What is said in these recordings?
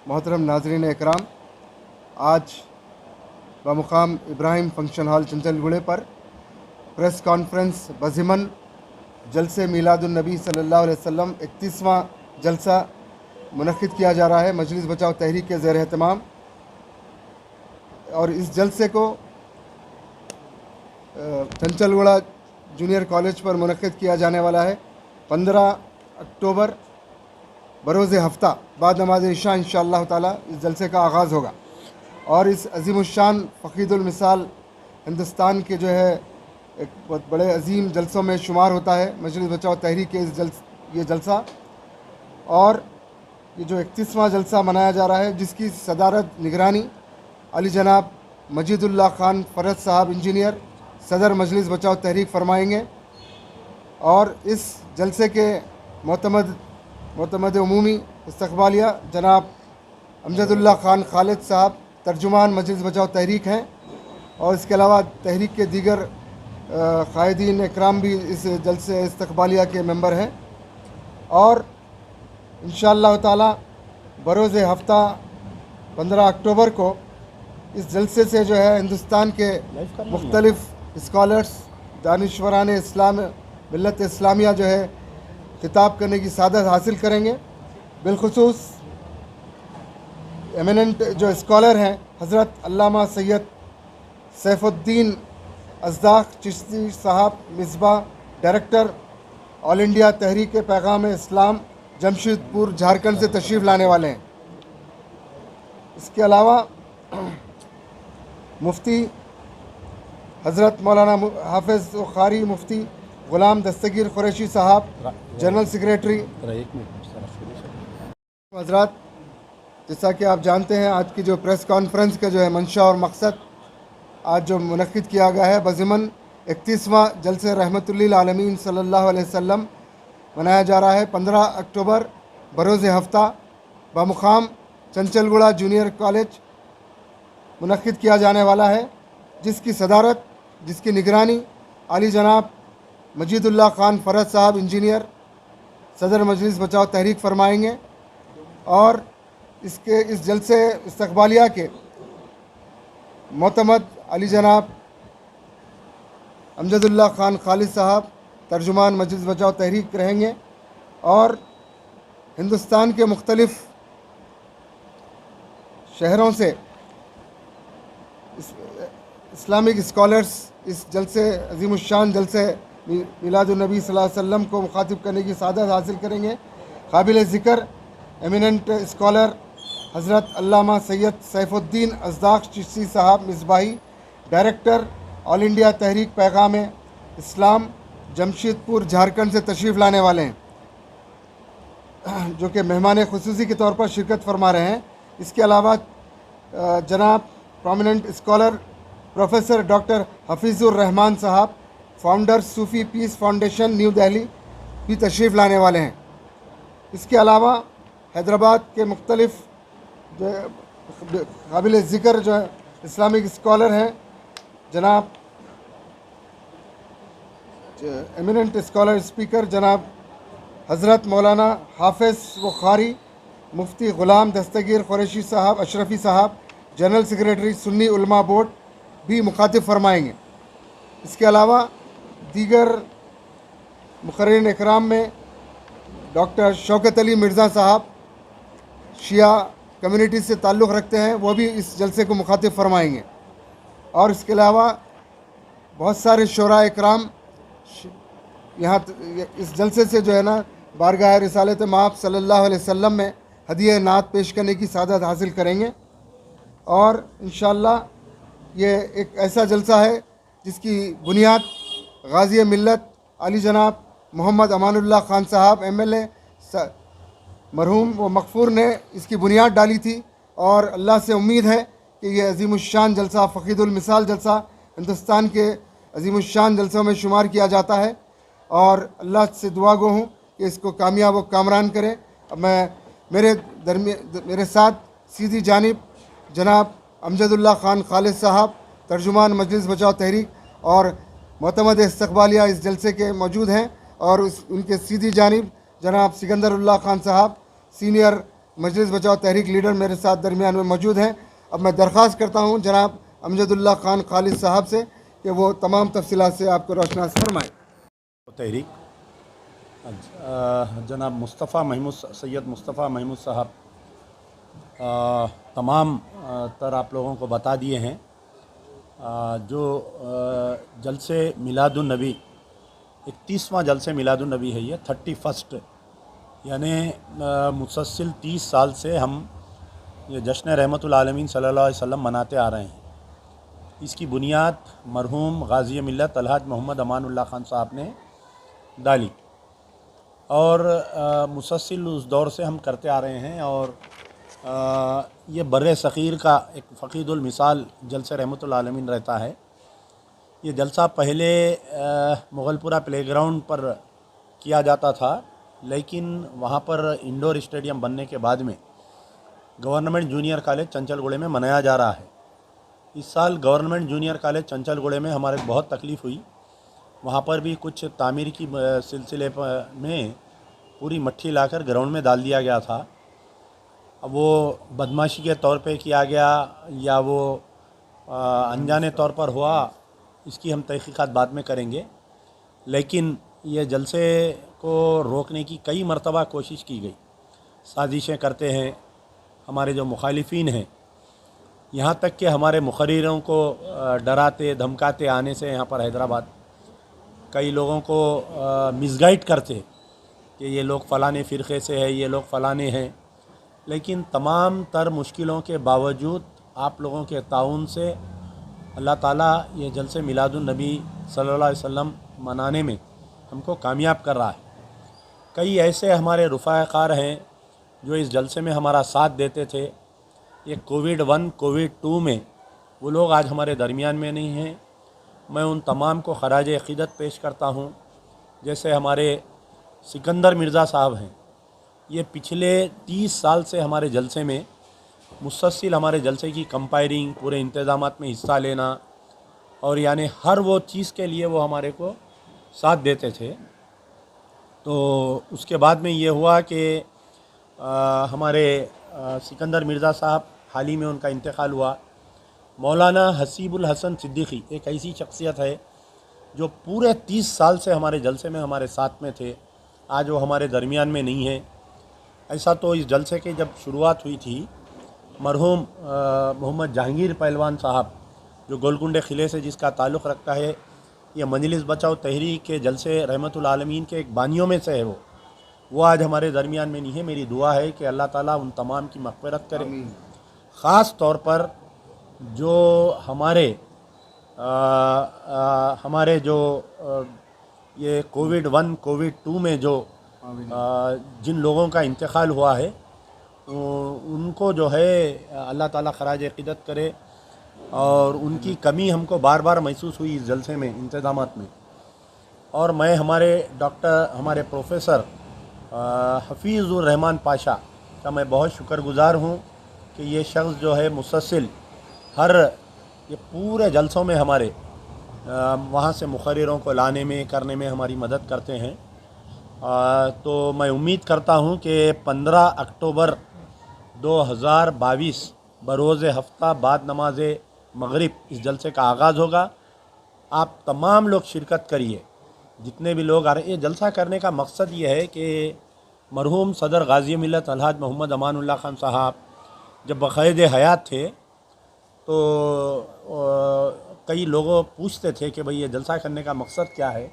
मोहतरम नाजरीन इकराम, आज बमुकाम इब्राहिम फंक्शन हॉल चंचलगुड़े पर प्रेस कॉन्फ्रेंस बज़िमन जलसे मीलादुन्नबी सल्लल्लाहु अलैहि वसल्लम 31वां जलसा मुनक़्क़िद किया जा रहा है मजलिस बचाओ तहरीक के ज़ेर एहतमाम। और इस जलसे को चंचलगुड़ा जूनियर कॉलेज पर मुनक़्क़िद किया जाने वाला है। 15 अक्टूबर बरोज़ हफ्ता बाद नमाज इशा इंशाअल्लाह ताला इस जलसे का आगाज़ होगा। और इस अज़ीमुश्शान फ़क़ीदुल मिसाल हिंदुस्तान के जो है एक बहुत बड़े अजीम जलसों में शुमार होता है मजलिस बचाओ तहरीक के ये जलसा। और ये जो 31वां जलसा मनाया जा रहा है, जिसकी सदारत निगरानी अली जनाब मजीदुल्लाह खान फ़रद साहब इंजीनियर सदर मजलिस बचाओ तहरीक फरमाएंगे। और इस जलसे के मोतमद उमूमी इस्तक़बालिया जनाब अमजदुल्लाह खान खालिद साहब तर्जुमान मजलिस बचाओ तहरीक हैं। और इसके अलावा तहरीक के दीगर क़ायदीन इकराम भी इस जलसे इस्तक़बालिया के मेंबर हैं। और इंशाअल्लाह ताला बरोज़ हफ्ता 15 अक्टूबर को इस जलसे से जो है हिंदुस्तान के मुख्तलिफ़ स्कॉलर्स दानिश्वरान इस्लाम मिल्लत इस्लामिया जो है खिताब करने की सादत हासिल करेंगे। बिलखुसूस एमिनेंट जो स्कॉलर हैं हज़रत अल्लामा सैयद सैफुद्दीन अज़दाक़ चिश्ती साहब मिसबा डायरेक्टर ऑल इंडिया तहरीक पैगाम इस्लाम जमशेदपुर झारखंड से तशरीफ़ लाने वाले हैं। इसके अलावा मुफ्ती हज़रत मौलाना हाफिज़ क़ारी मुफ्ती ग़ुलाम दस्तगीर क़ुरैशी साहब जनरल सेक्रेटरी। हज़रात, जैसा कि आप जानते हैं, आज की जो प्रेस कॉन्फ्रेंस का जो है मंशा और मकसद आज जो मुनक़्क़िद किया गया है बज़िमन 31वां जलसे रहमतुल्लिल आलमीन सल्लल्लाहु अलैहि वसल्लम मनाया जा रहा है। 15 अक्टूबर बरोज़ हफ्ता बमुकाम चंचलगुड़ा जूनियर कॉलेज मुनक़्क़िद किया जाने वाला है, जिसकी सदारत जिसकी निगरानी अली जनाब मजीदुल्लाह खान फ़रद साहब इंजीनियर सदर मजलिस बचाओ तहरीक फरमाएंगे। और इस जलसे इस्तक़बालिया के मोतमद अली जनाब अमजदुल्लाह खान खालिद साहब तर्जुमान मजलिस बचाओ तहरीक रहेंगे। और हिंदुस्तान के मुख्तलिफ़ शहरों से इस्लामिक स्कॉलर्स इस जलसे अज़ीमुश्शान जलसे मीलादुन्नबी सल्लल्लाहु अलैहि वसल्लम को मुखातिब करने की सादत हासिल करेंगे। काबिल ज़िक्र एमिनेंट स्कॉलर हज़रत अल्लामा सैयद सैफुद्दीन अज़दाक़ चिश्ती साहब मिसबाही डायरेक्टर ऑल इंडिया तहरीक पैगाम इस्लाम जमशेदपुर झारखंड से तशरीफ़ लाने वाले हैं, जो कि मेहमान ख़ुसूसी के तौर पर शिरकत फरमा रहे हैं। इसके अलावा जनाब prominent scholar professor doctor Hafizur Rahman साहब founder Sufi peace foundation New Delhi भी तशरीफ़ लाने वाले हैं। इसके अलावा हैदराबाद के मुख्तलिफ़ काबिल ज़िक्र जो है इस्लामिक स्कॉलर हैं जनाब एमिनेंट स्कॉलर स्पीकर जनाब हज़रत मौलाना हाफिज़ व क़ारी मुफ्ती ग़ुलाम दस्तगीर क़ुरैशी साहब अशरफ़ी साहब जनरल सेक्रेटरी सुन्नी उलमा बोर्ड भी मुखातिब फरमाएंगे। इसके अलावा दीगर मुक़र्रिरीन इकराम में डॉक्टर शौकत अली मिर्ज़ा साहब शिया कम्युनिटी से ताल्लुक़ रखते हैं, वो भी इस जलसे को मुखातिब फरमाएंगे। और इसके अलावा बहुत सारे शोरा इकराम यहाँ इस जलसे से जो है ना बारगाह रिसालत माब सल्लल्लाहु अलैहि वसल्लम में हदिया नात पेश करने की सादत हासिल करेंगे। और इंशाअल्लाह ये एक ऐसा जलसा है जिसकी बुनियाद गाज़ी मिल्लत अली जनाब मोहम्मद अमानुल्लाह खान साहब MLA मरहूम व मग़फ़ूर ने इसकी बुनियाद डाली थी। और अल्लाह से उम्मीद है कि ये अज़ीमुश्शान जलसा फ़क़ीदुल मिसाल जलसा हिंदुस्तान के अज़ीमुश्शान जलसों में शुमार किया जाता है। और अल्लाह से दुआ गो हूँ कि इसको कामयाब व कामरान करें। अब मैं मेरे साथ सीधी जानिब जनाब अमजदुल्लाह खान खालिद साहब तर्जुमान मजलिस बचाओ तहरीक और मोतमद इस्तक़बालिया इस जलसे के मौजूद हैं। और उनके सीधी जानिब जनाब सिकंदरुल्लाह खान साहब सीनियर मजलिस बचाओ तहरीक लीडर मेरे साथ दरमियान में मौजूद हैं। अब मैं दरख्वास्त करता हूँ जनाब अमजदुल्ला खान खालिद साहब से कि वो तमाम तफसीलात से आपको रोशनास फरमाएँ। तहरीक जनाब मुस्तफ़ा महमूद सैयद मुस्तफ़ा महमूद साहब तमाम तर आप लोगों को बता दिए हैं। जो जलसे मिलादुन्नबी 31वां जलसे मिलादुन्नबी है, ये 31st, यानी मुसलसल 30 साल से हम ये जश्न रहमतुल आलमीन सल्लल्लाहु अलैहि वसल्लम मनाते आ रहे हैं। इसकी बुनियाद मरहूम गाज़ी मिल्लत अलहाज मोहम्मद अमानुल्लाह खान साहब ने डाली और मुसलसल उस दौर से हम करते आ रहे हैं। और ये बर्रे सग़ीर का एक फ़क़ीदुल मिसाल जलसा रहमतुल आलमीन रहता है। ये जलसा पहले मुग़लपुरा प्लेग्राउंड पर किया जाता था, लेकिन वहाँ पर इंडोर स्टेडियम बनने के बाद में गवर्नमेंट जूनियर कॉलेज चंचलगुड़े में मनाया जा रहा है। इस साल गवर्नमेंट जूनियर कॉलेज चंचलगुड़े में हमारे बहुत तकलीफ़ हुई। वहाँ पर भी कुछ तामीर की सिलसिले में पूरी मट्टी लाकर ग्राउंड में डाल दिया गया था। अब वो बदमाशी के तौर पे किया गया या वो अनजाने तौर पर हुआ, इसकी हम तहक़ीक़ात बाद में करेंगे। लेकिन ये जलसे को रोकने की कई मरतबा कोशिश की गई, साजिशें करते हैं हमारे जो मुखालिफिन हैं, यहाँ तक कि हमारे मुखर्रिरों को डराते धमकाते आने से यहाँ पर हैदराबाद कई लोगों को मिसगाइड करते कि ये लोग फ़लाने फ़िरक़े से है, ये लोग फ़लाने हैं। लेकिन तमाम तर मुश्किलों के बावजूद आप लोगों के ताउन से अल्लाह ताला ये जलसे मिलादुन्नबी सल्लल्लाहु अलैहि वसल्लम मनाने में हमको कामयाब कर रहा है। कई ऐसे हमारे रुफ़ाक़ार हैं जो इस जलसे में हमारा साथ देते थे। ये कोविड 1 कोविड 2 में वो लोग आज हमारे दरमियान में नहीं हैं। मैं उन तमाम को ख़राज अक़ीदत पेश करता हूँ। जैसे हमारे सिकंदर मिर्ज़ा साहब हैं, ये पिछले 30 साल से हमारे जलसे में मुसलसल हमारे जलसे की कंपायरिंग, पूरे इंतज़ामात में हिस्सा लेना और यानी हर वो चीज़ के लिए वो हमारे को साथ देते थे। तो उसके बाद में ये हुआ कि हमारे सिकंदर मिर्ज़ा साहब हाल ही में उनका इंतकाल हुआ। मौलाना हसीबुल हसन सिद्दीकी एक ऐसी शख्सियत है जो पूरे 30 साल से हमारे जलसे में हमारे साथ में थे, आज वो हमारे दरमियान में नहीं है। ऐसा तो इस जलसे की जब शुरुआत हुई थी, मरहूम मोहम्मद जहांगीर पहलवान साहब जो गोलकुंडे क़िले से जिसका ताल्लुक़ रखता है, ये मजलिस बचाओ तहरीक के जलसे रहमतुल आलमीन के एक बानियों में से है। वो आज हमारे दरमियान में नहीं है। मेरी दुआ है कि अल्लाह ताला उन तमाम की मग़फ़िरत करे। ख़ास तौर पर जो हमारे जो ये कोविड 1 कोविड 2 में जो जिन लोगों का इंतकाल हुआ है, उनको जो है अल्लाह ताला ख़राज अक़ीदत करे। और उनकी कमी हमको बार बार महसूस हुई इस जलसे में इंतज़ामात में। और मैं हमारे प्रोफेसर हफ़ीज़ुर रहमान पाशा का मैं बहुत शुक्रगुज़ार हूँ कि ये शख्स जो है मुसलसल हर ये पूरे जलसों में हमारे वहाँ से मुखर्रिरों को लाने में करने में हमारी मदद करते हैं। तो मैं उम्मीद करता हूँ कि 15 अक्टूबर 2022 बरोज़ हफ्ता बाद नमाज मगरिब इस जलसे का आगाज़ होगा। आप तमाम लोग शिरकत करिए, जितने भी लोग आ रहे। ये जलसा करने का मकसद ये है कि मरहूम सदर गाज़ी मिल्लत अलहाज मोहम्मद अमानुल्लाह खान साहब जब बक़ैद हयात थे तो कई लोगों पूछते थे कि भाई ये जलसा करने का मकसद क्या है।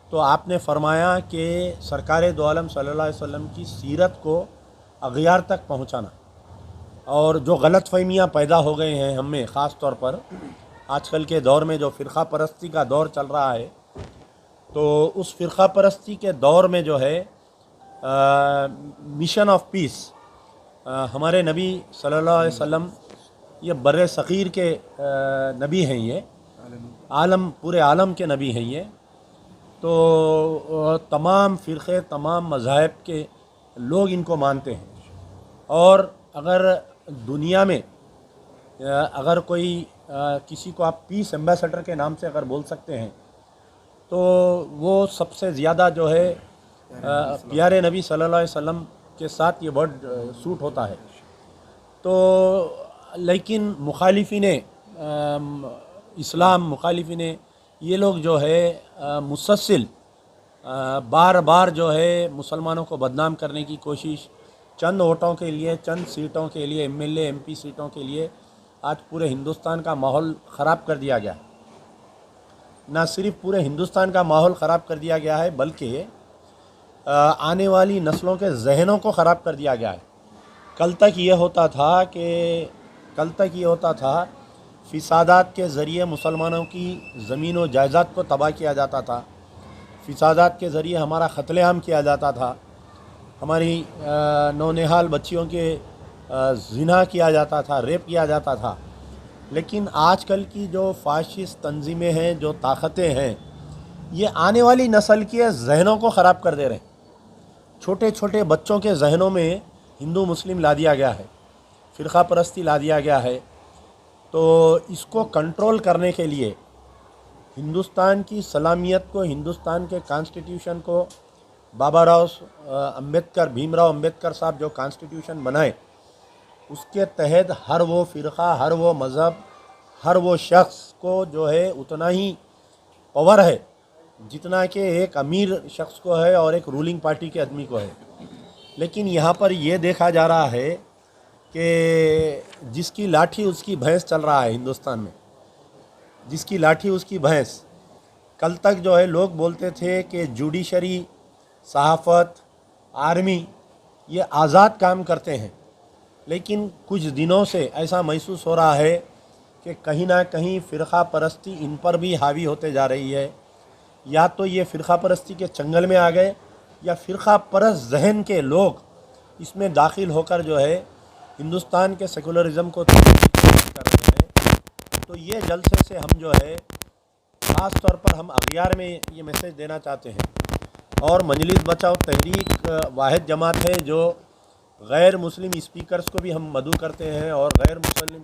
तो आपने फरमाया कि सरकार दो आलम सल्लल्लाहु अलैहि वसल्लम की सीरत को अग़यार तक पहुँचाना, और जो गलत फ़हमियाँ पैदा हो गए हैं हमें, ख़ास तौर पर आजकल के दौर में जो फ़िरक़ा परस्ती का दौर चल रहा है, तो उस फ़िरक़ा परस्ती के दौर में जो है मिशन ऑफ पीस, हमारे नबी सल्लल्लाहु अलैहि वसल्लम ये बर्रे सग़ीर के नबी हैं, ये पूरे आलम के नबी हैं ये। तो तमाम फ़िरक़े तमाम मज़ाहिब के लोग इनको मानते हैं। और अगर दुनिया में अगर कोई किसी को आप पीस एम्बेसडर के नाम से अगर बोल सकते हैं, तो वो सबसे ज़्यादा जो है प्यारे नबी सल्लल्लाहु अलैहि वसल्लम के साथ ये वर्ड सूट होता है। तो लेकिन मुखालिफिन इस्लाम, मुखालिफिन ये लोग जो है मुसलसल बार बार जो है मुसलमानों को बदनाम करने की कोशिश, चंद वोटों के लिए, चंद सीटों के लिए, एमएलए एमपी सीटों के लिए आज पूरे हिंदुस्तान का माहौल ख़राब कर दिया गया। ना सिर्फ पूरे हिंदुस्तान का माहौल ख़राब कर दिया गया है, बल्कि आने वाली नस्लों के जहनों को ख़राब कर दिया गया है। कल तक ये होता था फ़िसादात के ज़रिए मुसलमानों की ज़मीन व जायदाद को तबाह किया जाता था, फ़िसादात के ज़रिए हमारा क़त्ल-ए-आम किया जाता था, हमारी नौनिहाल बच्चियों के ज़िना किया जाता था, रेप किया जाता था। लेकिन आजकल की जो फ़ाशिस्ट तंजीमें हैं, जो ताकतें हैं, ये आने वाली नस्ल के जहनों को ख़राब कर दे रहे हैं। छोटे छोटे बच्चों के जहनों में हिंदू मुस्लिम ला दिया गया है, फ़िरक़ा परस्ती ला दिया गया है। तो इसको कंट्रोल करने के लिए हिंदुस्तान की सलामियत को, हिंदुस्तान के कॉन्स्टिट्यूशन को, बाबा भीमराव अम्बेडकर साहब जो कॉन्स्टिट्यूशन बनाए, उसके तहत हर वो फ़िरक़ा, हर वो मज़हब, हर वो शख्स को जो है उतना ही पावर है जितना कि एक अमीर शख्स को है और एक रूलिंग पार्टी के आदमी को है। लेकिन यहाँ पर ये देखा जा रहा है कि जिसकी लाठी उसकी भैंस चल रहा है हिंदुस्तान में, जिसकी लाठी उसकी भैंस। कल तक जो है लोग बोलते थे कि जुडिशरी, सहाफ़त, आर्मी ये आज़ाद काम करते हैं, लेकिन कुछ दिनों से ऐसा महसूस हो रहा है कि कहीं ना कहीं फ़िरक़ा परस्ती इन पर भी हावी होते जा रही है। या तो ये फ़िरक़ा परस्ती के चंगल में आ गए, या फ़िरक़ा परस्त जहन के लोग इसमें दाखिल होकर जो है हिंदुस्तान के सेकुलरिज़म को कर रहे हैं। तो ये जलसे से हम जो है ख़ास तौर पर हम अगियार में ये मैसेज देना चाहते हैं, और मजलिस बचाओ तहरीक वाहिद जमात है जो गैर मुस्लिम स्पीकर्स को भी हम मदऊ करते हैं और गैर मुस्लिम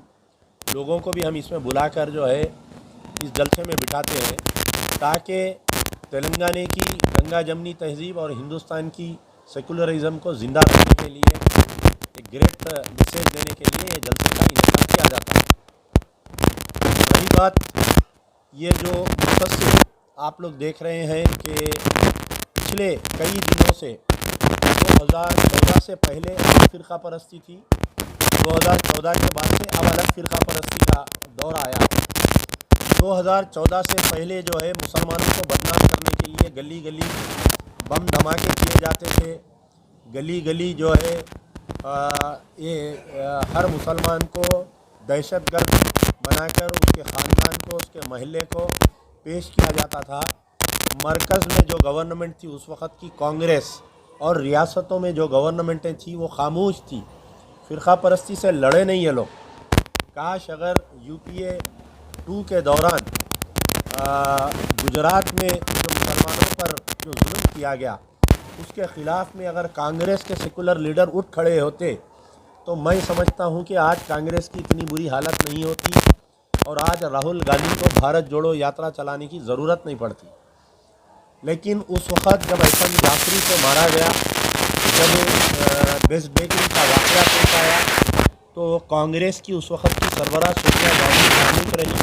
लोगों को भी हम इसमें बुलाकर जो है इस जलसे में बिठाते हैं, ताकि तेलंगाना की गंगा जमनी तहज़ीब और हिंदुस्तान की सेकुलरिज़म को ज़िंदा रखने के लिए एक ग्रेट मैसेज देने के लिए ये जलसे का इंतज़ाम किया जाता है। रही बात ये जो मुसलसल आप लोग देख रहे हैं कि पिछले कई दिनों से 2014 से पहले फ़िरक़ा परस्ती थी, 2014 के बाद से अब अलग फ़िरक़ा परस्ती का दौर आया। 2014 से पहले जो है मुसलमानों को बदनाम करने के लिए गली गली बम धमाके किए जाते थे, गली गली जो है हर मुसलमान को दहशतगर्द बनाकर उसके ख़ानदान को, उसके महल्ले को पेश किया जाता था। मरकज़ में जो गवर्नमेंट थी उस वक़्त की कांग्रेस, और रियासतों में जो गवर्नमेंटें थी वो खामोश थी, फ़िरक़ा परस्ती से लड़े नहीं ये लोग। काश अगर UPA 2 के दौरान गुजरात में जो मुसलमानों पर जो जुल्म किया गया उसके ख़िलाफ़ में अगर कांग्रेस के सेकुलर लीडर उठ खड़े होते, तो मैं समझता हूँ कि आज कांग्रेस की इतनी बुरी हालत नहीं होती और आज राहुल गांधी को भारत जोड़ो यात्रा चलाने की ज़रूरत नहीं पड़ती। लेकिन उस वक़्त जब एहसन जाफरी को मारा गया, जब बेस्ट बेकरी का वाक़या पेश आया, तो कांग्रेस की उस वक़्त की सरबराह सोनिया गांधी खामोश रही,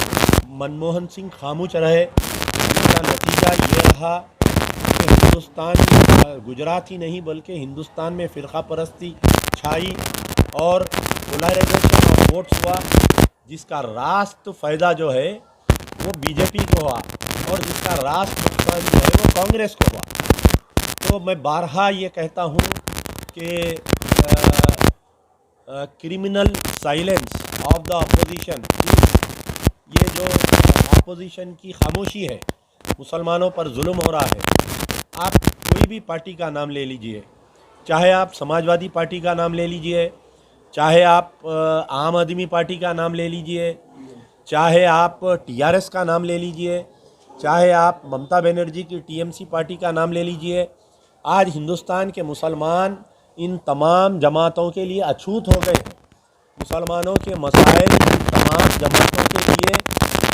मनमोहन सिंह खामोश रहे। इसका नतीजा ये रहा कि हिंदुस्तान में, गुजरात ही नहीं बल्कि हिंदुस्तान में फ़िरक़ा परस्ती छाई और पोलराइजेशन ऑफ वोट्स हुआ, जिसका रास्त फ़ायदा जो है वो बीजेपी को हुआ और जिसका रास्त नुकसान जो है वो कांग्रेस को हुआ। तो मैं बारहा ये कहता हूँ कि criminal silence of the opposition, ये जो अपोजिशन की खामोशी है, मुसलमानों पर जुल्म हो रहा है। आप कोई भी पार्टी का नाम ले लीजिए, चाहे आप समाजवादी पार्टी का नाम ले लीजिए, चाहे आप आम आदमी पार्टी का नाम ले लीजिए, चाहे आप TRS का नाम ले लीजिए, चाहे आप ममता बनर्जी की TMC पार्टी का नाम ले लीजिए। आज हिंदुस्तान के मुसलमान इन तमाम जमातों के लिए अछूत हो गए हैं। मुसलमानों के मसाइल इन तमाम जमातों के लिए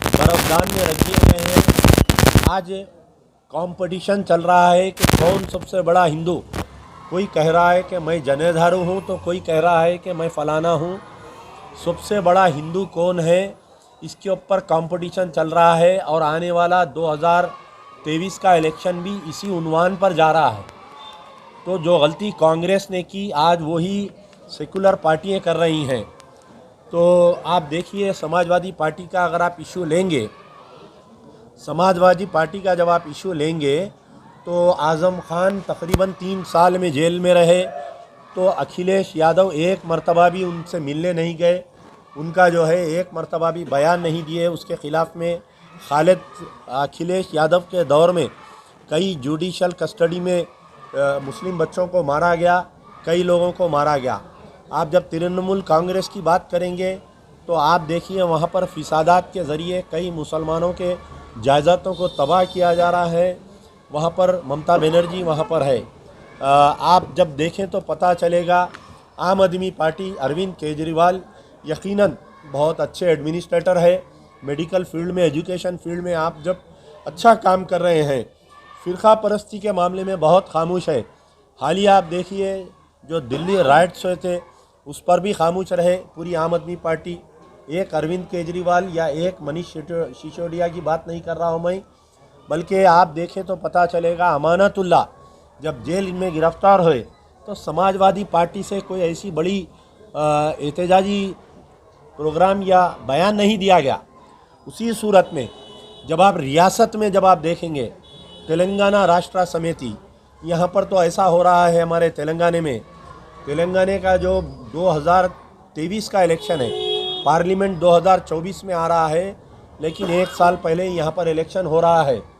बरफदान में रख दिए गए हैं। आज कंपटीशन चल रहा है कि कौन सबसे बड़ा हिंदू, कोई कह रहा है कि मैं जनेधारू हूँ तो कोई कह रहा है कि मैं फ़लाना हूँ। सबसे बड़ा हिंदू कौन है, इसके ऊपर कंपटीशन चल रहा है और आने वाला 2023 का इलेक्शन भी इसी उन्वान पर जा रहा है। तो जो गलती कांग्रेस ने की आज वही सेकुलर पार्टियां कर रही हैं। तो आप देखिए समाजवादी पार्टी का अगर आप इशू लेंगे, समाजवादी पार्टी का जब आप इशू लेंगे तो आज़म खान तकरीबन 3 साल में जेल में रहे, तो अखिलेश यादव एक मर्तबा भी उनसे मिलने नहीं गए, उनका जो है एक मर्तबा भी बयान नहीं दिए उसके ख़िलाफ़ में। अखिलेश यादव के दौर में कई जुडिशल कस्टडी में मुस्लिम बच्चों को मारा गया, कई लोगों को मारा गया। आप जब तृणमूल कांग्रेस की बात करेंगे तो आप देखिए वहाँ पर फिसादात के ज़रिए कई मुसलमानों के जायदादों को तबाह किया जा रहा है। वहाँ पर ममता बनर्जी वहाँ पर है। आप जब देखें तो पता चलेगा आम आदमी पार्टी अरविंद केजरीवाल यकीनन बहुत अच्छे एडमिनिस्ट्रेटर है, मेडिकल फील्ड में, एजुकेशन फील्ड में आप जब अच्छा काम कर रहे हैं, फ़िरका परस्ती के मामले में बहुत खामोश है। हालिया आप देखिए जो दिल्ली राइट्स हुए थे उस पर भी खामोश रहे पूरी आम आदमी पार्टी। एक अरविंद केजरीवाल या एक मनीष सिसोदिया की बात नहीं कर रहा हूँ मैं, बल्कि आप देखें तो पता चलेगा अमानतुल्लाह जब जेल में गिरफ्तार हुए तो समाजवादी पार्टी से कोई ऐसी बड़ी एहतजाजी प्रोग्राम या बयान नहीं दिया गया। उसी सूरत में जब आप रियासत में जब आप देखेंगे तेलंगाना राष्ट्र समिति, यहाँ पर तो ऐसा हो रहा है हमारे तेलंगाना में, तेलंगाना का जो 2023 का इलेक्शन है, पार्लियामेंट 2024 में आ रहा है, लेकिन एक साल पहले यहाँ पर इलेक्शन हो रहा है।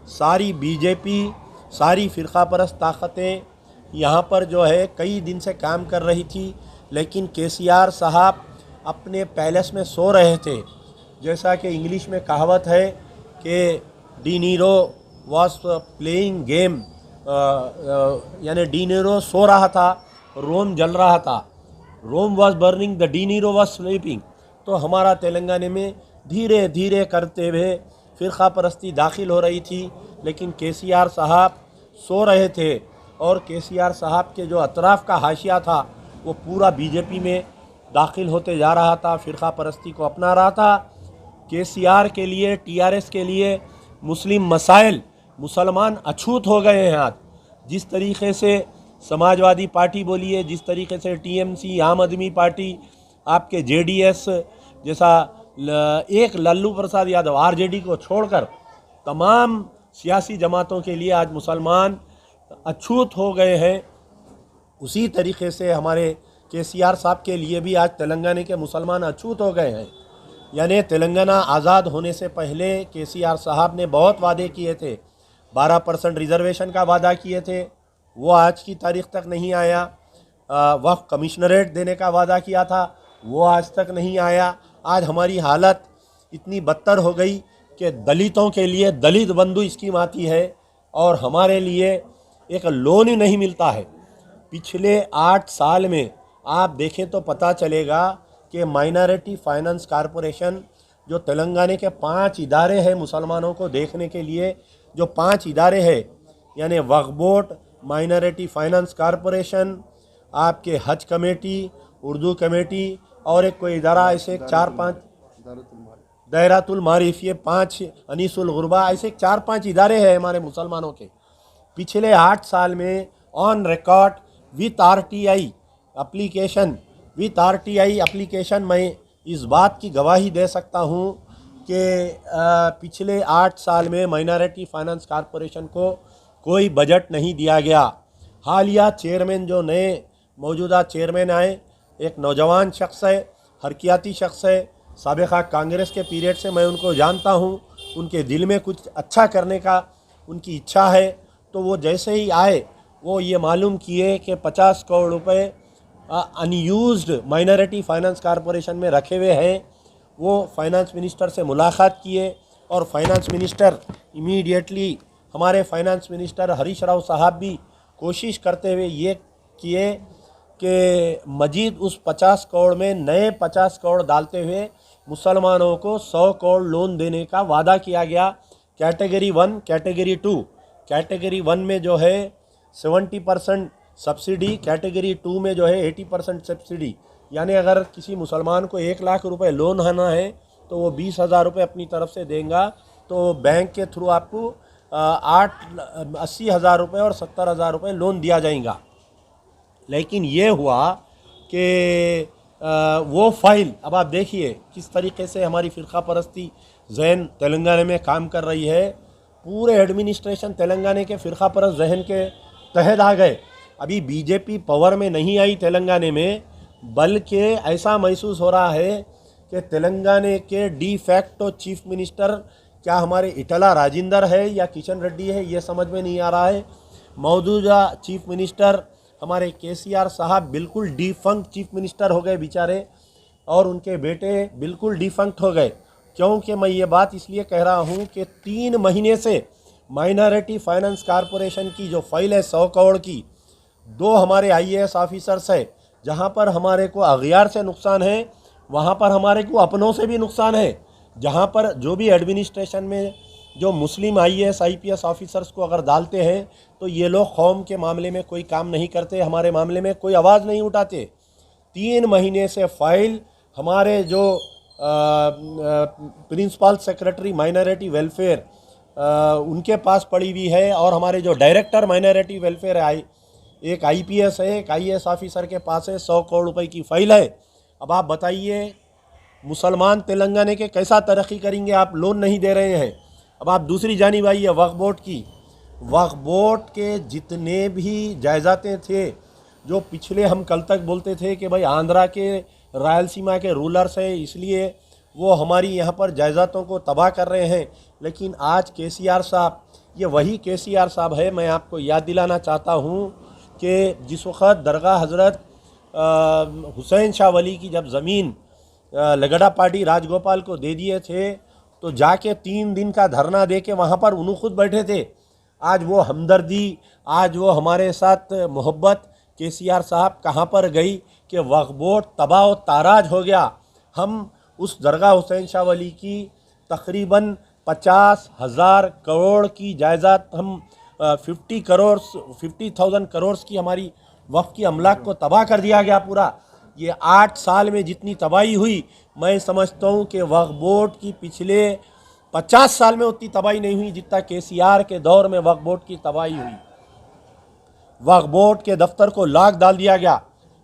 सारी बीजेपी, सारी फ़िरका परस्त ताकतें यहाँ पर जो है कई दिन से काम कर रही थी, लेकिन केसीआर साहब अपने पैलेस में सो रहे थे। जैसा कि इंग्लिश में कहावत है कि the Nero was playing game, यानी डी नीरो सो रहा था, रोम जल रहा था, Rome was burning, the the Nero was sleeping. तो हमारा तेलंगाना में धीरे धीरे करते हुए फ़िरका परस्ती दाखिल हो रही थी, लेकिन केसीआर साहब सो रहे थे और केसीआर साहब के जो अतराफ़ का हाशिया था वो पूरा बीजेपी में दाखिल होते जा रहा था, फ़िरका परस्ती को अपना रहा था। केसीआर के लिए, टीआरएस के लिए मुस्लिम मसाइल, मुसलमान अछूत हो गए हैं आज। जिस तरीक़े से समाजवादी पार्टी बोलिए, जिस तरीके से टीएमसी, आम आदमी पार्टी, आपके जेडीएस जैसा एक लल्लू प्रसाद यादव आरजेडी को छोड़कर तमाम सियासी जमातों के लिए आज मुसलमान अछूत हो गए हैं। उसी तरीके से हमारे केसीआर साहब के लिए भी आज तेलंगाना के मुसलमान अछूत हो गए हैं। यानी तेलंगाना आज़ाद होने से पहले केसीआर साहब ने बहुत वादे किए थे, 12% रिजर्वेशन का वादा किए थे, वो आज की तारीख़ तक नहीं आया। वक्फ कमिश्नरेट देने का वादा किया था, वो आज तक नहीं आया। आज हमारी हालत इतनी बदतर हो गई कि दलितों के लिए दलित बंधु स्कीम आती है और हमारे लिए एक लोन ही नहीं मिलता है। पिछले 8 साल में आप देखें तो पता चलेगा कि माइनॉरिटी फाइनेंस कॉरपोरेशन जो तेलंगाना के 5 इदारे हैं मुसलमानों को देखने के लिए, जो 5 इदारे हैं यानी वक्फ बोर्ड, माइनॉरिटी फाइनेंस कॉरपोरेशन, आपके हज कमेटी, उर्दू कमेटी और एक कोई इदारा, ऐसे 4-5 दायरातुल मारिफ, ये 5 अनीसुल गुरबा, ऐसे 4-5 इदारे हैं हमारे मुसलमानों के। पिछले 8 साल में on record with RTI application मैं इस बात की गवाही दे सकता हूँ कि पिछले 8 साल में माइनॉरिटी फाइनेंस कॉरपोरेशन को कोई बजट नहीं दिया गया। हालिया चेयरमैन जो नए मौजूदा चेयरमैन आए, एक नौजवान शख्स है, हरकियाती शख्स है, साबिक़ा कांग्रेस के पीरियड से मैं उनको जानता हूँ, उनके दिल में कुछ अच्छा करने का उनकी इच्छा है। तो वो जैसे ही आए वो ये मालूम किए कि 50 करोड़ रुपए अनयूज्ड माइनॉरिटी फाइनेंस कॉरपोरेशन में रखे हुए हैं। वो फाइनेंस मिनिस्टर से मुलाकात किए और फाइनेंस मिनिस्टर इमीडिएटली, हमारे फाइनेंस मिनिस्टर हरीश राव साहब भी कोशिश करते हुए ये किए कि मजीद उस 50 करोड़ में नए 50 करोड़ डालते हुए मुसलमानों को 100 करोड़ लोन देने का वादा किया गया। Category 1, category 2। कैटेगरी 1 में जो है 70% सब्सिडी कैटेगरी 2 में जो है 80% सब्सिडी, यानी अगर किसी मुसलमान को 1 लाख रुपए लोन आना है तो वो 20,000 रुपये अपनी तरफ से देगा, तो बैंक के थ्रू आपको 80,000 रुपये और 70,000 रुपये लोन दिया जाएगा। लेकिन ये हुआ कि वो फाइल, अब आप देखिए किस तरीके से हमारी फ़िरका परस्ती जहन तेलंगाना में काम कर रही है। पूरे एडमिनिस्ट्रेशन तेलंगाना के फ़िरका परस्त जहन के तहत आ गए। अभी बीजेपी पावर में नहीं आई तेलंगाना में, बल्कि ऐसा महसूस हो रहा है कि तेलंगाना के डी फैक्टो चीफ मिनिस्टर क्या हमारे इटला राजेंद्र है या किशन रेड्डी है, ये समझ में नहीं आ रहा है। मौजूदा चीफ मिनिस्टर हमारे केसीआर साहब बिल्कुल डिफंक्ट चीफ मिनिस्टर हो गए बेचारे, और उनके बेटे बिल्कुल डिफंक्ट हो गए। क्योंकि मैं ये बात इसलिए कह रहा हूँ कि 3 महीने से माइनॉरिटी फाइनेंस कॉरपोरेशन की जो फाइल है 100 करोड़ की, 2 हमारे IAS ऑफिसर्स है, जहाँ पर हमारे को अगयार से नुकसान है, वहाँ पर हमारे को अपनों से भी नुकसान है। जहाँ पर जो भी एडमिनिस्ट्रेशन में जो मुस्लिम IAS IPS ऑफिसर्स को अगर डालते हैं तो ये लोग कौम के मामले में कोई काम नहीं करते, हमारे मामले में कोई आवाज़ नहीं उठाते। 3 महीने से फाइल हमारे जो प्रिंसिपल सेक्रेटरी माइनॉरिटी वेलफेयर उनके पास पड़ी हुई है, और हमारे जो डायरेक्टर माइनॉरिटी वेलफेयर है, एक IPS है, एक IAS ऑफिसर के पास है, 100 करोड़ रुपए की फ़ाइल है। अब आप बताइए मुसलमान तेलंगाना के कैसा तरक्की करेंगे, आप लोन नहीं दे रहे हैं। अब आप दूसरी जानिब आइए वक्फ बोर्ड की। वक्फ बोर्ड के जितने भी जायज़ातें थे, जो पिछले हम कल तक बोलते थे कि भाई आंध्रा के रायलसीमा के रूलर्स हैं इसलिए वो हमारी यहाँ पर जायज़ातों को तबाह कर रहे हैं, लेकिन आज केसीआर साहब, ये वही केसीआर साहब है। मैं आपको याद दिलाना चाहता हूँ कि जिस वक़्त दरगाह हज़रत हुसैन शाह वली की जब ज़मीन लगड़ा पार्टी राजगोपाल को दे दिए थे, तो जाके 3 दिन का धरना दे के वहाँ पर उन्होंने खुद बैठे थे। आज वो हमदर्दी, आज वो हमारे साथ मोहब्बत केसीआर साहब कहाँ पर गई कि वक्फ बोर्ड तबाह व ताराज हो गया। हम उस दरगाह हुसैन शाह वली की तकरीबन 50,000 करोड़ की जायदाद, हम 50,000 करोड़ की हमारी वक्फ की अमलाक को तबाह कर दिया गया पूरा। ये 8 साल में जितनी तबाही हुई, मैं समझता हूँ कि वक्फ बोर्ड की पिछले 50 साल में उतनी तबाही नहीं हुई जितना केसीआर के दौर में वक्फ बोर्ड की तबाही हुई। वक्फ बोर्ड के दफ्तर को लॉक डाल दिया गया।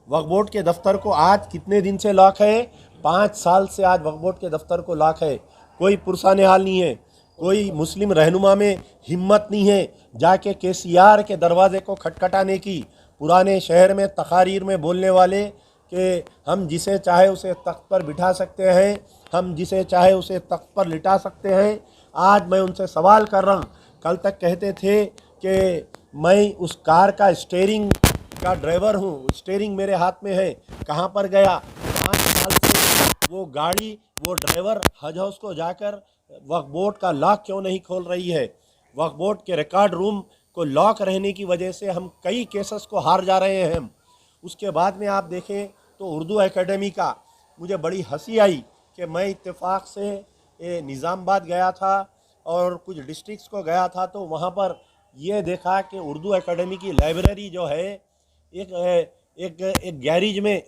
वक्फ बोर्ड के दफ्तर को आज कितने दिन से लॉक है? 5 साल से आज वक्फ बोर्ड के दफ्तर को लॉक है। कोई पुरसान हाल नहीं है, कोई मुस्लिम रहनुमा में हिम्मत नहीं है जाके केसीआर के दरवाजे को खटखटाने की। पुराने शहर में तकारीर में बोलने वाले कि हम जिसे चाहे उसे तख्त पर बिठा सकते हैं, हम जिसे चाहे उसे तख्त पर लिटा सकते हैं। आज मैं उनसे सवाल कर रहा हूँ, कल तक कहते थे कि मैं उस कार का स्टीयरिंग का ड्राइवर हूँ, स्टीयरिंग मेरे हाथ में है, कहाँ पर गया? 5 साल से वो गाड़ी, वो ड्राइवर हज हाउस को जाकर वक्फ बोर्ड का लॉक क्यों नहीं खोल रही है? वक्फ बोर्ड के रिकॉर्ड रूम को लॉक रहने की वजह से हम कई केसेस को हार जा रहे हैं। उसके बाद में आप देखें तो उर्दू एकेडमी का मुझे बड़ी हंसी आई कि मैं इत्तेफाक से निज़ामाबाद गया था और कुछ डिस्ट्रिक्ट्स को गया था, तो वहाँ पर ये देखा कि उर्दू एकेडमी की लाइब्रेरी जो है एक गैरेज में,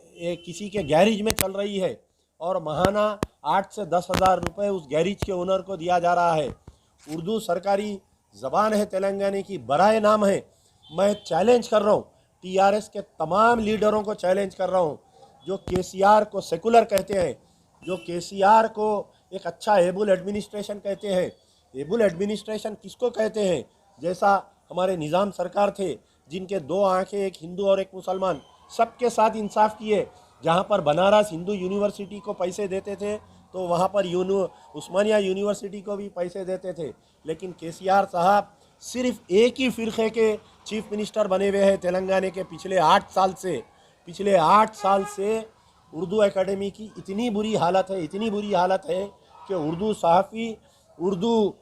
किसी के गैरेज में चल रही है, और महाना 8 से 10 हज़ार रुपये उस गैरेज के ओनर को दिया जा रहा है। उर्दू सरकारी ज़बान है तेलंगाना की, बराए नाम है। मैं चैलेंज कर रहा हूँ, TRS के तमाम लीडरों को चैलेंज कर रहा हूँ, जो केसीआर को सेकुलर कहते हैं, जो केसीआर को एक अच्छा एबुल एडमिनिस्ट्रेशन कहते हैं। एबुल एडमिनिस्ट्रेशन किसको कहते हैं? जैसा हमारे निज़ाम सरकार थे, जिनके 2 आंखें, एक हिंदू और एक मुसलमान, सबके साथ इंसाफ किए। जहाँ पर बनारस हिंदू यूनिवर्सिटी को पैसे देते थे, तो वहाँ पर उस्मानिया यूनिवर्सिटी को भी पैसे देते थे। लेकिन केसीआर साहब सिर्फ एक ही फ़िरक़े के चीफ मिनिस्टर बने हुए हैं तेलंगाना के पिछले 8 साल से। पिछले 8 साल से उर्दू एकेडमी की इतनी बुरी हालत है, इतनी बुरी हालत है कि उर्दू सहाफ़ी, उर्दू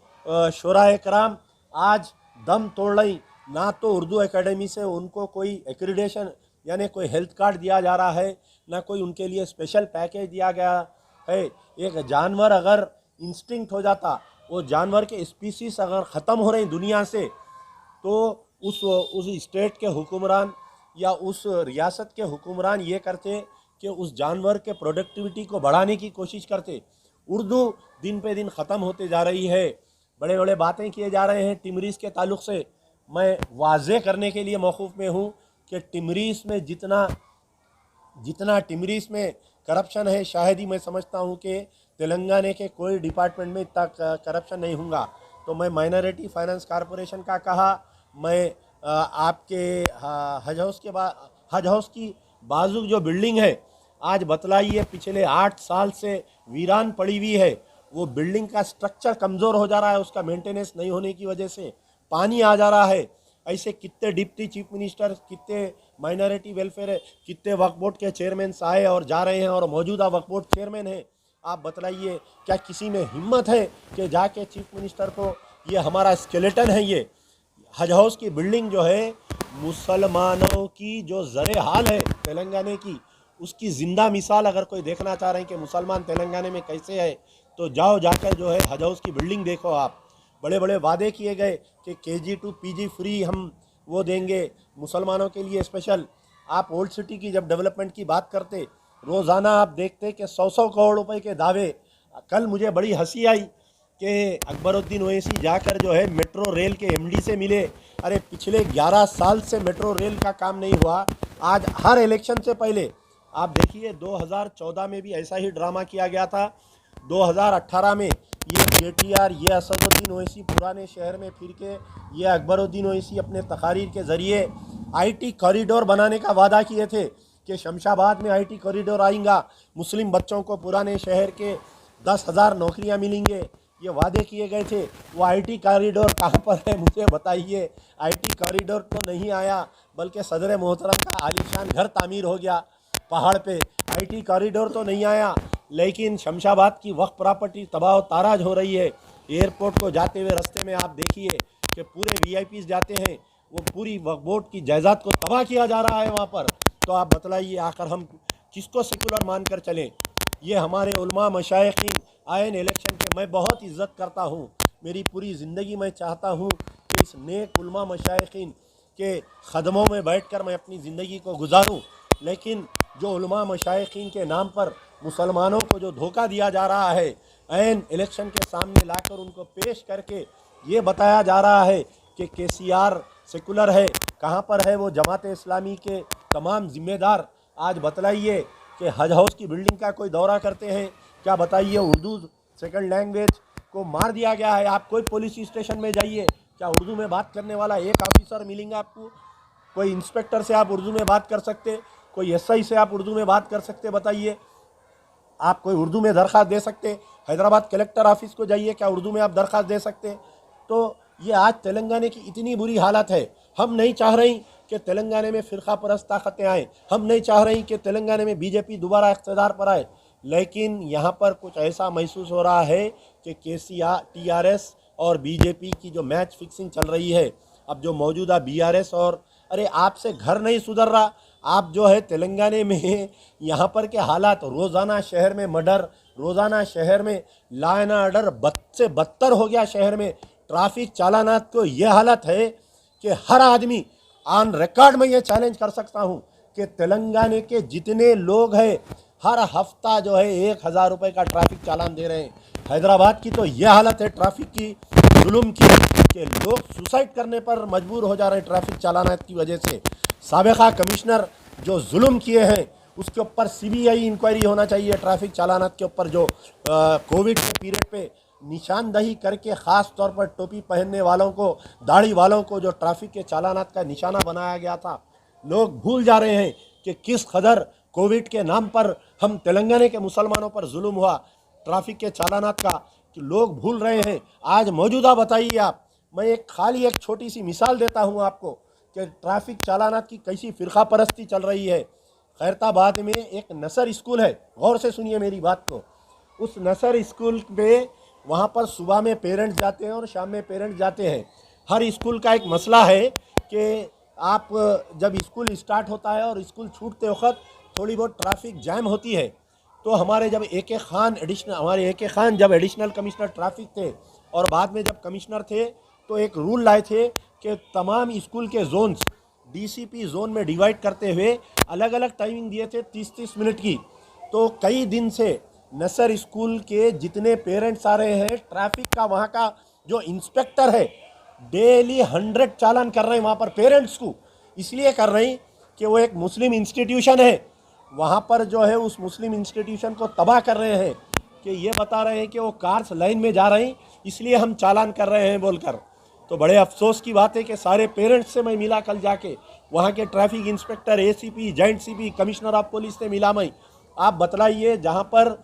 शुरा कराम आज दम तोड़ रही। ना तो उर्दू एकेडमी से उनको कोई एक्रीडेशन यानी कोई हेल्थ कार्ड दिया जा रहा है, ना कोई उनके लिए स्पेशल पैकेज दिया गया है। एक जानवर अगर इंस्टिंक्ट हो जाता, वो जानवर के स्पीसीज अगर ख़त्म हो रही दुनिया से, तो उस स्टेट के हुक्मरान या उस रियासत के हुक्मरान ये करते कि उस जानवर के प्रोडक्टिविटी को बढ़ाने की कोशिश करते। उर्दू दिन पे दिन ख़त्म होते जा रही है, बड़े बड़े बातें किए जा रहे हैं टिमरीज़ के ताल्लुक़ से। मैं वाज़े करने के लिए मौक़ूफ़ में हूँ कि टिमरीज़ में जितना टिमरीज़ में करप्शन है, शायद ही मैं समझता हूँ कि तेलंगाना के कोई डिपार्टमेंट में इतना करप्शन नहीं होगा। तो मैं माइनॉरिटी फाइनेंस कॉरपोरेशन का कहा, मैं आपके हज हाउस की बाजू जो बिल्डिंग है, आज बतलाइए पिछले 8 साल से वीरान पड़ी हुई है। वो बिल्डिंग का स्ट्रक्चर कमज़ोर हो जा रहा है, उसका मेंटेनेंस नहीं होने की वजह से पानी आ जा रहा है। ऐसे कितने डिप्टी चीफ मिनिस्टर, कितने माइनॉरिटी वेलफेयर, कितने वक्फ बोर्ड के चेयरमैन आए और जा रहे हैं और मौजूदा वक्फ बोर्ड चेयरमैन हैं। आप बतलाइए, क्या किसी में हिम्मत है कि जाके चीफ मिनिस्टर को, ये हमारा स्केलेटन है, ये हज हाउस की बिल्डिंग जो है, मुसलमानों की जो ज़रे हाल है तेलंगाना की, उसकी ज़िंदा मिसाल अगर कोई देखना चाह रहे हैं कि मुसलमान तेलंगाना में कैसे है, तो जाओ जाकर जो है हज हाउस की बिल्डिंग देखो आप। बड़े बड़े वादे किए गए कि KG to PG फ्री हम वो देंगे मुसलमानों के लिए स्पेशल। आप ओल्ड सिटी की जब डेवलपमेंट की बात करते, रोज़ाना आप देखते कि 100 करोड़ रुपए के दावे। कल मुझे बड़ी हंसी आई कि अकबरुद्दीन ओवैसी जाकर जो है मेट्रो रेल के MD से मिले। अरे पिछले 11 साल से मेट्रो रेल का काम नहीं हुआ। आज हर इलेक्शन से पहले आप देखिए, 2014 में भी ऐसा ही ड्रामा किया गया था। 2018 में ये KTR, ये असदुद्दीन ओवैसी पुराने शहर में फिर के, ये अकबरुद्दीन ओवैसी अपने तकारीर के ज़रिए IT कॉरिडोर बनाने का वादा किए थे कि शमशाबाद में IT कॉरिडोर आएगा, मुस्लिम बच्चों को पुराने शहर के 10,000 नौकरियां मिलेंगे, ये वादे किए गए थे। वो IT कॉरिडोर कहाँ पर है मुझे बताइए। IT कॉरिडोर तो नहीं आया, बल्कि सदर मोहतरम का आलीशान घर तामीर हो गया पहाड़ पे। IT कॉरिडोर तो नहीं आया, लेकिन शमशाबाद की वक्फ प्रॉपर्टी तबाह ताराज हो रही है। एयरपोर्ट को जाते हुए रास्ते में आप देखिए कि पूरे VIPs जाते हैं, वो पूरी वक्फ बोर्ड की जायदाद को तबाह किया जा रहा है वहाँ पर। तो आप बतलाइए, आखिर हम किसको सेकुलर मानकर चलें। ये हमारे उलमा मशाइखीन आयन इलेक्शन के मैं बहुत इज़्ज़त करता हूँ। मेरी पूरी ज़िंदगी मैं चाहता हूँ कि इस नेक उलमा मशाइखीन के ख़दमों में बैठकर मैं अपनी ज़िंदगी को गुजारूँ, लेकिन जो उलमा मशाइखीन के नाम पर मुसलमानों को जो धोखा दिया जा रहा है, ऐन इलेक्शन के सामने लाकर उनको पेश करके ये बताया जा रहा है कि KCR सेकुलर है। कहाँ पर है वो जमात इस्लामी के तमाम ज़िम्मेदार। आज बतलाइए कि हज हाउस की बिल्डिंग का कोई दौरा करते हैं क्या? बताइए, उर्दू सेकंड लैंग्वेज को मार दिया गया है। आप कोई पुलिस स्टेशन में जाइए, क्या उर्दू में बात करने वाला एक ऑफिसर मिलेंगे आपको? कोई इंस्पेक्टर से आप उर्दू में बात कर सकते? कोई SI से आप उर्दू में बात कर सकते? बताइए, आप कोई उर्दू में दरख्वास्त दे सकते? हैदराबाद कलेक्टर ऑफिस को जाइए, क्या उर्दू में आप दरख्वास्त दे सकते? तो ये आज तेलंगाना की इतनी बुरी हालत है। हम नहीं चाह रही कि तेलंगाना में फ़िरका परस्त ताकतें आएँ, हम नहीं चाह रही कि तेलंगाना में BJP दोबारा इक़्तिदार पर आए, लेकिन यहाँ पर कुछ ऐसा महसूस हो रहा है कि KCR, TRS और BJP की जो मैच फिक्सिंग चल रही है। अब जो मौजूदा BRS और, अरे आपसे घर नहीं सुधर रहा। आप जो है तेलंगाना में यहाँ पर के हालात, रोज़ाना शहर में मर्डर, रोज़ाना शहर में लॉ एंड ऑर्डर बद से बदतर हो गया। शहर में ट्रैफिक चालानात को ये हालत है कि हर आदमी ऑन रिकॉर्ड में ये चैलेंज कर सकता हूँ कि तेलंगाना के जितने लोग हैं हर हफ्ता जो है 1,000 रुपये का ट्रैफिक चालान दे रहे हैं। हैदराबाद की तो ये हालत है ट्रैफिक की, जुल्म की, कि लोग सुसाइड करने पर मजबूर हो जा रहे हैं ट्रैफिक चालानात की वजह से। साबिका कमिश्नर जो जुल्म किए हैं उसके ऊपर CBI इंक्वायरी होना चाहिए। ट्रैफिक चालानात के ऊपर जो कोविड के पीरियड पे निशानदही करके ख़ास तौर पर टोपी पहनने वालों को, दाढ़ी वालों को जो ट्रैफिक के चालानात का निशाना बनाया गया था, लोग भूल जा रहे हैं कि किस कदर कोविड के नाम पर हम तेलंगाना के मुसलमानों पर जुल्म हुआ ट्रैफिक के चालानात का, कि लोग भूल रहे हैं। आज मौजूदा बताइए आप, मैं एक छोटी सी मिसाल देता हूँ आपको कि ट्रैफिक चालानात की कैसी फ़िरका परस्ती चल रही है। खैरताबाद में एक नसर स्कूल है, गौर से सुनिए मेरी बात को। उस नसर स्कूल में वहाँ पर सुबह में पेरेंट्स जाते हैं और शाम में पेरेंट्स जाते हैं। हर स्कूल का एक मसला है कि आप जब स्कूल स्टार्ट होता है और स्कूल छूटते वक्त थोड़ी बहुत ट्रैफिक जैम होती है। तो हमारे जब AK खान जब एडिशनल कमिश्नर ट्रैफिक थे और बाद में जब कमिश्नर थे, तो एक रूल लाए थे कि तमाम स्कूल के जोन्स डीसीपी जोन में डिवाइड करते हुए अलग अलग टाइमिंग दिए थे 30-30 मिनट की। तो कई दिन से नसर स्कूल के जितने पेरेंट्स आ रहे हैं, ट्रैफिक का वहाँ का जो इंस्पेक्टर है डेली 100 चालान कर रहे हैं वहाँ पर पेरेंट्स को। इसलिए कर रहे हैं कि वो एक मुस्लिम इंस्टीट्यूशन है, वहाँ पर जो है उस मुस्लिम इंस्टीट्यूशन को तबाह कर रहे हैं कि ये बता रहे हैं कि वो कार्स लाइन में जा रही, इसलिए हम चालान कर रहे हैं बोलकर। तो बड़े अफसोस की बात है कि सारे पेरेंट्स से मैं मिला कल जाके, वहाँ के traffic inspector, ACP, joint CP, commissioner of police से मिला मैं। आप बतलाइए, जहाँ पर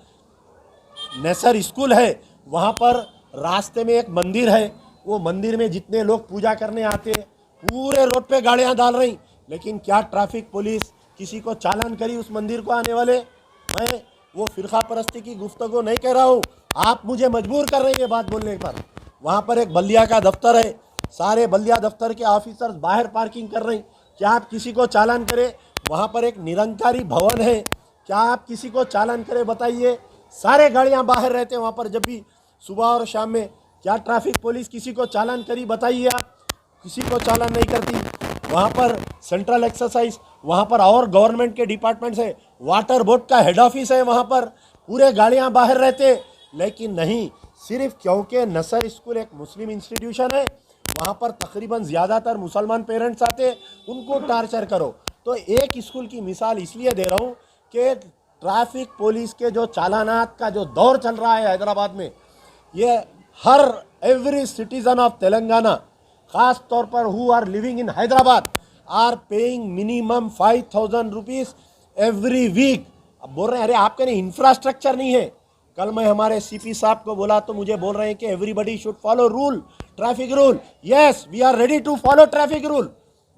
नसर स्कूल है वहाँ पर रास्ते में एक मंदिर है, वो मंदिर में जितने लोग पूजा करने आते हैं पूरे रोड पे गाड़ियाँ डाल रही, लेकिन क्या ट्रैफिक पुलिस किसी को चालान करी उस मंदिर को आने वाले? मैं वो फिरका परस्ती की गुफ्तगू नहीं कह रहा हूँ, आप मुझे मजबूर कर रहे हैं ये बात बोलने पर। वहाँ पर एक बल्दिया का दफ्तर है, सारे बल्दिया दफ्तर के ऑफिसर्स बाहर पार्किंग कर रहे हैं, क्या आप किसी को चालान करें? वहाँ पर एक निरंकारी भवन है, क्या आप किसी को चालान करें? बताइए। सारे गाड़ियाँ बाहर रहते हैं वहाँ पर जब भी सुबह और शाम में, क्या ट्रैफिक पुलिस किसी को चालान करी? बताइए। आप किसी को चालान नहीं करती। वहाँ पर सेंट्रल एक्सरसाइज, वहाँ पर और गवर्नमेंट के डिपार्टमेंट्स है, वाटर बोर्ड का हेड ऑफिस है, वहाँ पर पूरे गाड़ियाँ बाहर रहते, लेकिन नहीं, सिर्फ क्योंकि नसर स्कूल एक मुस्लिम इंस्टीट्यूशन है, वहाँ पर तकरीबन ज़्यादातर मुसलमान पेरेंट्स आते, उनको टार्चर करो। तो एक स्कूल की मिसाल इसलिए दे रहा हूँ कि ट्रैफिक पुलिस के जो चालानात का जो दौर चल रहा है हैदराबाद में, ये हर एवरी सिटीजन ऑफ तेलंगाना, खास तौर पर who are living in Hyderabad, are paying minimum 5,000 rupees every week. अब बोल रहे हैं अरे आपके लिए इंफ्रास्ट्रक्चर नहीं है। कल मैं हमारे सीपी साहब को बोला तो मुझे बोल रहे हैं कि everybody should follow rule, traffic rule. Yes, we are ready to follow traffic rule,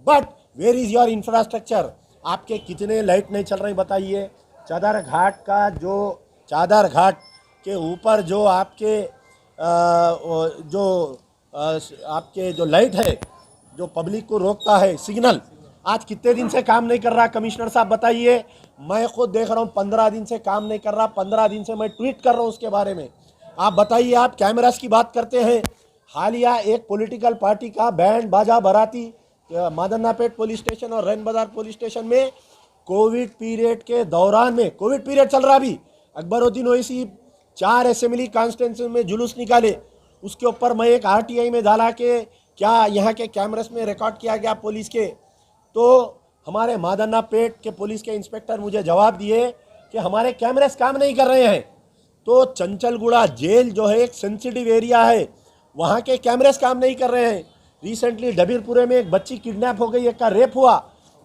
but where is your infrastructure? आपके कितने लाइट नहीं चल रही बताइए? चादर घाट का जो चादर घाट के ऊपर जो आपके जो लाइट है जो पब्लिक को रोकता है सिग्नल, आज कितने दिन से काम नहीं कर रहा? कमिश्नर साहब बताइए। मैं खुद देख रहा हूँ 15 दिन से काम नहीं कर रहा, 15 दिन से मैं ट्वीट कर रहा हूँ उसके बारे में। आप बताइए। आप कैमरास की बात करते हैं, हालिया एक पॉलिटिकल पार्टी का बैंड बाजा बाराती मादन्नापेट पुलिस स्टेशन और रैन बाजार पुलिस स्टेशन में कोविड पीरियड के दौरान में, कोविड पीरियड चल रहा अभी, अकबरुद्दीन ओवैसी 4 असेंबली कॉन्स्टिट्यूंसी में जुलूस निकाले, उसके ऊपर मैं एक RTI में डाला कि क्या यहाँ के कैमरास में रिकॉर्ड किया गया पुलिस के? तो हमारे मादन्नापेट के पुलिस के इंस्पेक्टर मुझे जवाब दिए कि हमारे कैमरास काम नहीं कर रहे हैं। तो चंचलगुड़ा जेल जो है एक सेंसिटिव एरिया है, वहाँ के कैमरास काम नहीं कर रहे हैं। रिसेंटली डबीरपुरे में एक बच्ची किडनैप हो गई, एक का रेप हुआ,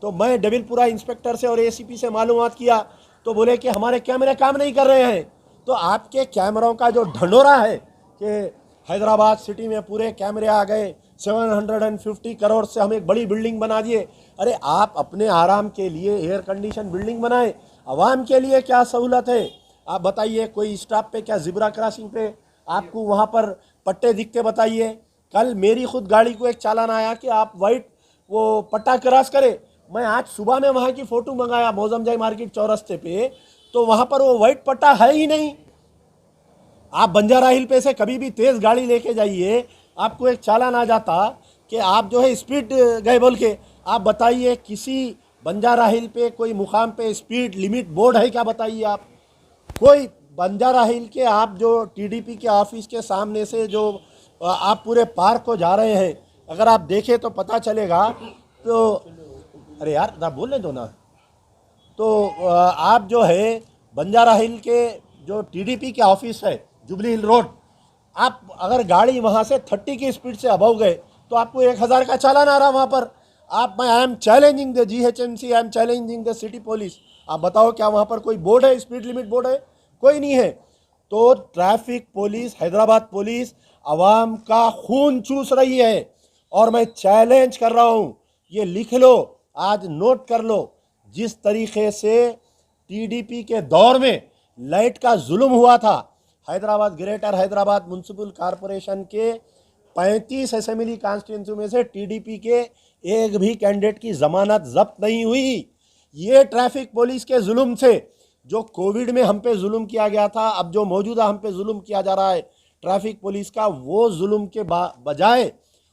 तो मैं डबीरपुरा इंस्पेक्टर से और ACP से मालूमात किया तो बोले कि हमारे कैमरे काम नहीं कर रहे हैं। तो आपके कैमरों का जो ढंढोरा है कि हैदराबाद सिटी में पूरे कैमरे आ गए, 750 करोड़ से हम एक बड़ी बिल्डिंग बना दिए। अरे आप अपने आराम के लिए एयर कंडीशन बिल्डिंग बनाए, आवाम के लिए क्या सहूलत है? आप बताइए। कोई स्टॉप पे क्या जिब्रा क्रॉसिंग पे आपको वहाँ पर पट्टे दिखते? बताइए। कल मेरी खुद गाड़ी को एक चालान आया कि आप वाइट वो पट्टा क्रॉस करे। मैं आज सुबह में वहाँ की फ़ोटो मंगाया मौजमजाई मार्केट चौरस्ते पे, तो वहाँ पर वो वाइट पट्टा है ही नहीं। आप बंजारा हिल पे से कभी भी तेज़ गाड़ी लेके जाइए, आपको एक चालान आ जाता कि आप जो है स्पीड गए बोल के। आप बताइए, किसी बंजारा हिल पे कोई मुकाम पे स्पीड लिमिट बोर्ड है क्या? बताइए आप। कोई बंजारा हिल के आप जो TDP के ऑफिस के सामने से जो आप पूरे पार्क को जा रहे हैं, अगर आप देखें तो पता चलेगा। तो अरे यार ना बोलने दो ना। तो आप जो है बंजारा हिल के जो TDP के ऑफिस है जुबली हिल रोड, आप अगर गाड़ी वहाँ से 30 की स्पीड से अबव गए तो आपको 1000 का चालान आ रहा वहाँ पर। मैं I am challenging the GHMC, I am challenging the city police. आप बताओ क्या वहाँ पर कोई बोर्ड है, स्पीड लिमिट बोर्ड है? कोई नहीं है। तो ट्रैफिक पुलिस, हैदराबाद पुलिस आवाम का खून चूस रही है, और मैं चैलेंज कर रहा हूँ, ये लिख लो, आज नोट कर लो, जिस तरीके से TDP के दौर में लाइट का जुल्म हुआ था, Hyderabad greater Hyderabad municipal corporation के 35 असेंबली कॉन्स्टिट्यूंसी में से TDP के एक भी कैंडिडेट की जमानत जब्त नहीं हुई। ये ट्रैफिक पुलिस के जुल्म से, जो कोविड में हम पे जुल्म किया गया था, अब जो मौजूदा हम पे जुल्म किया जा रहा है ट्रैफिक पुलिस का, वो जुल्म के बजाय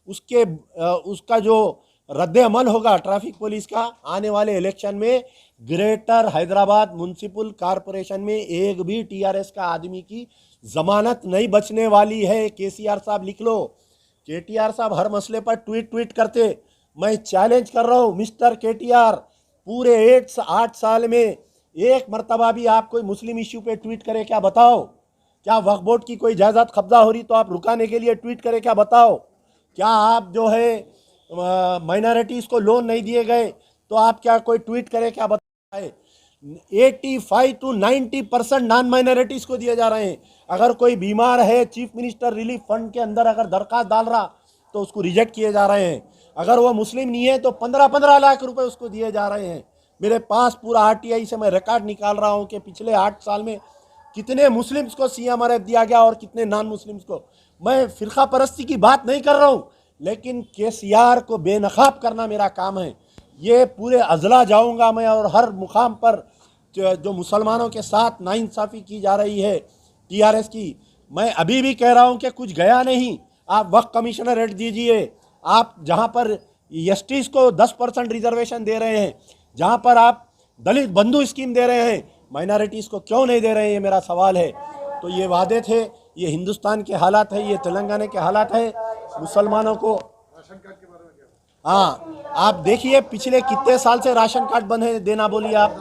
उसका जो रद्द अमल होगा ट्रैफिक पुलिस का आने वाले इलेक्शन में ग्रेटर हैदराबाद म्युनिसिपल कॉरपोरेशन में एक भी टीआरएस का आदमी की जमानत नहीं बचने वाली है। केसीआर साहब लिख लो। केटीआर साहब हर मसले पर ट्वीट करते। मैं चैलेंज कर रहा हूँ मिस्टर केटीआर, पूरे 8 साल में एक मरतबा भी आप कोई मुस्लिम इश्यू पे ट्वीट करे क्या? बताओ। क्या वक्फ बोर्ड की कोई जायदाद कब्जा हो रही तो आप रुकाने के लिए ट्वीट करें क्या? बताओ। क्या आप जो है माइनॉरिटीज़ को लोन नहीं दिए गए तो आप क्या कोई ट्वीट करें क्या? बताए। 85 to 90% नॉन माइनॉरिटीज़ को दिए जा रहे हैं। अगर कोई बीमार है चीफ मिनिस्टर रिलीफ फंड के अंदर अगर दरखास्त डाल रहा तो उसको रिजेक्ट किए जा रहे हैं। अगर वो मुस्लिम नहीं है तो 15-15 लाख रुपए उसको दिए जा रहे हैं। मेरे पास पूरा आरटीआई से मैं रिकॉर्ड निकाल रहा हूं कि पिछले 8 साल में कितने मुस्लिम्स को सीएमआरएफ दिया गया और कितने नॉन मुस्लिम्स को। मैं फिरका परस्ती की बात नहीं कर रहा हूं, लेकिन केसीआर को बेनकाब करना मेरा काम है। ये पूरे अजला जाऊंगा मैं और हर मुकाम पर जो मुसलमानों के साथ नाइंसाफ़ी की जा रही है टीआरएस की, मैं अभी भी कह रहा हूं कि कुछ गया नहीं। आप वक्फ कमिश्नर रेट दीजिए। आप जहां पर एसटीज़ को 10% रिजर्वेशन दे रहे हैं, जहां पर आप दलित बंधु स्कीम दे रहे हैं, माइनॉरिटीज़ को क्यों नहीं दे रहे हैं? ये मेरा सवाल है। तो ये वादे थे, ये हिंदुस्तान के हालात है, ये तेलंगाना के हालात है। मुसलमानों को हाँ, आप देखिए पिछले कितने साल से राशन कार्ड बंद है, देना बोलिए आप।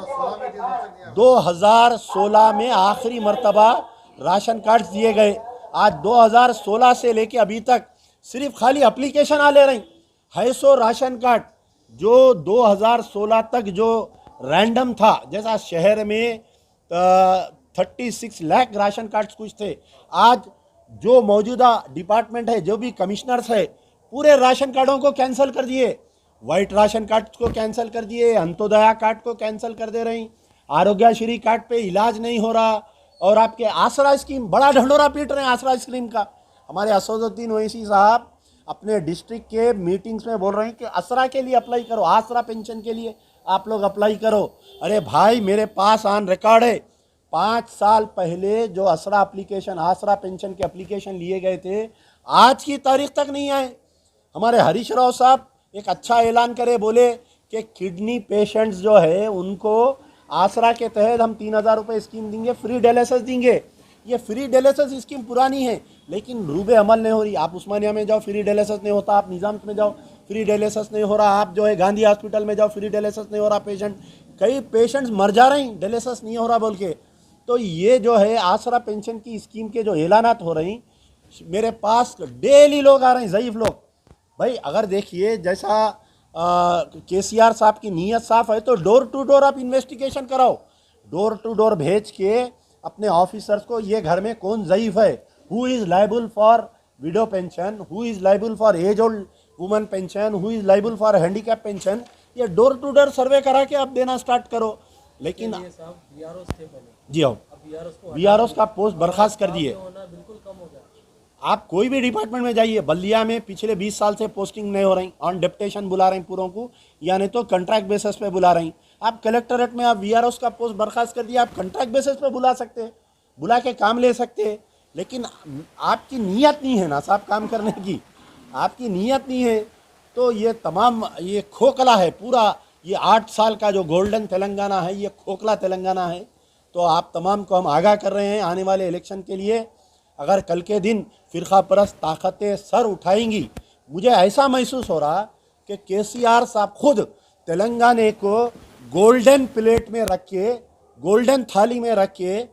2016 में आखिरी मर्तबा राशन कार्ड दिए गए। आज 2016 से लेके अभी तक सिर्फ खाली एप्लीकेशन आ ले रही है। सो राशन कार्ड जो 2016 तक जो रैंडम था, जैसा शहर में 36 लाख राशन कार्ड कुछ थे, आज जो मौजूदा डिपार्टमेंट है, जो भी कमिश्नर्स है, पूरे राशन कार्डों को कैंसिल कर दिए। वाइट राशन कार्ड को कैंसिल कर दिए, अंत्योदया कार्ड को कैंसिल कर दे रही, आरोग्यश्री कार्ड पे इलाज नहीं हो रहा, और आपके आसरा स्कीम बड़ा ढंढोरा पीट रहे हैं आसरा स्कीम का। हमारे असदुद्दीन ओवैसी साहब अपने डिस्ट्रिक्ट के मीटिंग्स में बोल रहे हैं कि आसरा के लिए अप्लाई करो, आसरा पेंशन के लिए आप लोग अप्लाई करो। अरे भाई, मेरे पास ऑन रिकॉर्ड है 5 साल पहले जो आसरा एप्लीकेशन, आसरा पेंशन के एप्लीकेशन लिए गए थे, आज की तारीख तक नहीं आए। हमारे हरीश राव साहब एक अच्छा ऐलान करे, बोले कि किडनी पेशेंट्स जो है उनको आसरा के तहत हम 3000 रुपये स्कीम देंगे, फ्री डायलिसिस देंगे। ये फ्री डायलिसिस स्कीम पुरानी है लेकिन रूबे अमल नहीं हो रही। आप उस्मानिया में जाओ, फ्री डायलिसिस नहीं होता। आप निज़ाम में जाओ, फ्री डायलिसिस नहीं हो रहा। आप जो है गांधी हॉस्पिटल में जाओ, फ्री डायलिसिस नहीं हो रहा। कई पेशेंट्स मर जा रहे हैं, डायलिसिस नहीं हो रहा बोल के। तो ये जो है आसरा पेंशन की स्कीम के जो ऐलानात हो रही, मेरे पास डेली लोग आ रहे हैं, ज़ईफ़ लोग। भाई अगर देखिए जैसा केसीआर साहब की नीयत साफ़ है तो डोर टू डोर आप इन्वेस्टिगेशन कराओ। डोर टू डोर भेज के अपने ऑफिसर्स को, ये घर में कौन ज़ईफ़ है, who is liable for widow pension, who is liable for age old woman pension, who is liable for handicap pension, ये डोर टू डोर सर्वे करा के आप देना स्टार्ट करो। लेकिन जी हाँ, वीआरओस का पोस्ट बर्खास्त कर दिए। आप कोई भी डिपार्टमेंट में जाइए, बल्दिया में पिछले 20 साल से पोस्टिंग नहीं हो रही, ऑन डेप्यूटेशन बुला रही पूरों को, या नहीं तो कॉन्ट्रैक्ट बेसिस पे बुला रही। आप कलेक्टरेट में आप वीआरओस का पोस्ट बर्खास्त कर दिया, आप कॉन्ट्रैक्ट बेसिस पे बुला सकते हैं, बुला के काम ले सकते हैं। लेकिन आपकी नीयत नहीं है ना साहब काम करने की, आपकी नीयत नहीं है। तो ये तमाम ये खोखला है पूरा। ये 8 साल का जो गोल्डन तेलंगाना है, ये खोखला तेलंगाना है। तो आप तमाम को हम आगाह कर रहे हैं आने वाले इलेक्शन के लिए, अगर कल के दिन फ़िरका परस्त ताकतें सर उठाएंगी, मुझे ऐसा महसूस हो रहा कि केसीआर साहब खुद तेलंगाना को गोल्डन प्लेट में रख के, गोल्डन थाली में रख के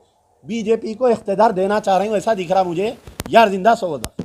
बीजेपी को इख्तिदार देना चाह रहे हैं, ऐसा दिख रहा मुझे। यार जिंदा सौदा।